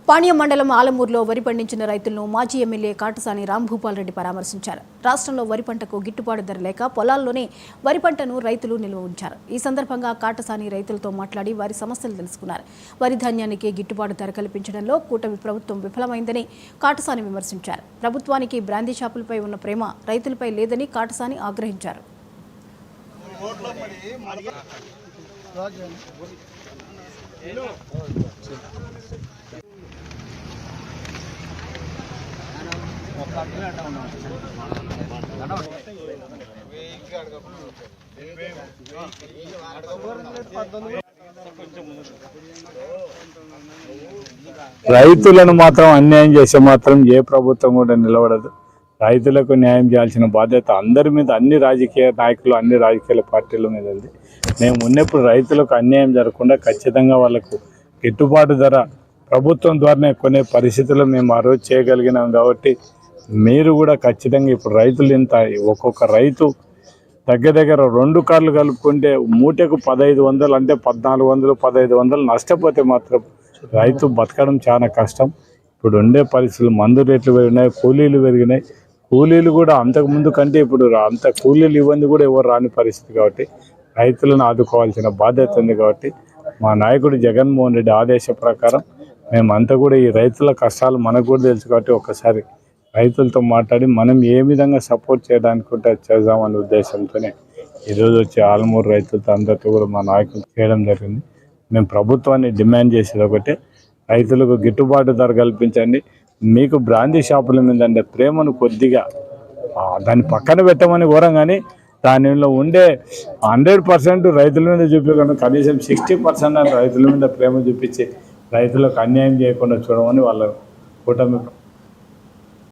పాణ్యం మండలం ఆలమూరులో వరి పండించిన రైతులను మాజీ ఎమ్మెల్యే కాటసాని రాంభూపాల్ రెడ్డి పరామర్శించారు. రాష్ట్రంలో వరి పంటకు గిట్టుబాటు ధర లేక పొలాల్లోనే వరి పంటను రైతులు నిల్వ ఉంచారు. ఈ సందర్భంగా కాటసాని రైతులతో మాట్లాడి వారి సమస్యలు తెలుసుకున్నారు. వరి ధాన్యానికి గిట్టుబాటు ధర కల్పించడంలో కూటమి ప్రభుత్వం విఫలమైందని కాటసాని విమర్శించారు. ప్రభుత్వానికి బ్రాందీ షాపులపై ఉన్న ప్రేమ రైతులపై లేదని కాటసాని ఆగ్రహించారు. రైతులను మాత్రం అన్యాయం చేసే మాత్రం ఏ ప్రభుత్వం కూడా నిలబడదు. రైతులకు న్యాయం చేయాల్సిన బాధ్యత అందరి మీద, అన్ని రాజకీయ నాయకులు, అన్ని రాజకీయ పార్టీల మీద ఉంది. మేము ఉన్నప్పుడు రైతులకు అన్యాయం జరగకుండా ఖచ్చితంగా వాళ్ళకు గిట్టుబాటు ధర ప్రభుత్వం ద్వారానే కొనే పరిస్థితులు మేము ఆ రోజు చేయగలిగినాం. కాబట్టి మీరు కూడా ఖచ్చితంగా ఇప్పుడు రైతులు ఇంత ఒక్కొక్క రైతు దగ్గర 2 కార్లు కలుపుకుంటే మూటకు 1500 అంటే 1400, 1500 నష్టపోతే మాత్రం రైతు బతకడం చాలా కష్టం. ఇప్పుడు ఉండే పరిస్థితులు మందు రేట్లు పెరిగినాయి, కూలీలు పెరిగినాయి. కూలీలు కూడా అంతకుముందు కంటే ఇప్పుడు అంత కూలీలు ఇవ్వండి కూడా ఎవరు రాని పరిస్థితి. కాబట్టి రైతులను ఆదుకోవాల్సిన బాధ్యత ఉంది. కాబట్టి మా నాయకుడు జగన్మోహన్ రెడ్డి ఆదేశ ప్రకారం మేమంతా కూడా ఈ రైతుల కష్టాలు మనకు కూడా తెలుసు. కాబట్టి ఒకసారి రైతులతో మాట్లాడి మనం ఏ విధంగా సపోర్ట్ చేయడానికి ఉంటే చేద్దామనే ఉద్దేశంతోనే ఈరోజు వచ్చి ఆలమూరు రైతులతో అందరితో కూడా మా నాయకులు చేయడం జరిగింది. మేము ప్రభుత్వాన్ని డిమాండ్ చేసేది ఒకటే, రైతులకు గిట్టుబాటు ధర కల్పించండి. మీకు బ్రాందీ షాపుల మీద అంటే ప్రేమను కొద్దిగా దాన్ని పక్కన పెట్టమని కోరం, కానీ దానిలో ఉండే 100% రైతుల మీద చూపించకుండా కనీసం 60% రైతుల మీద ప్రేమ చూపించి రైతులకు అన్యాయం చేయకుండా చూడమని వాళ్ళ కూటమి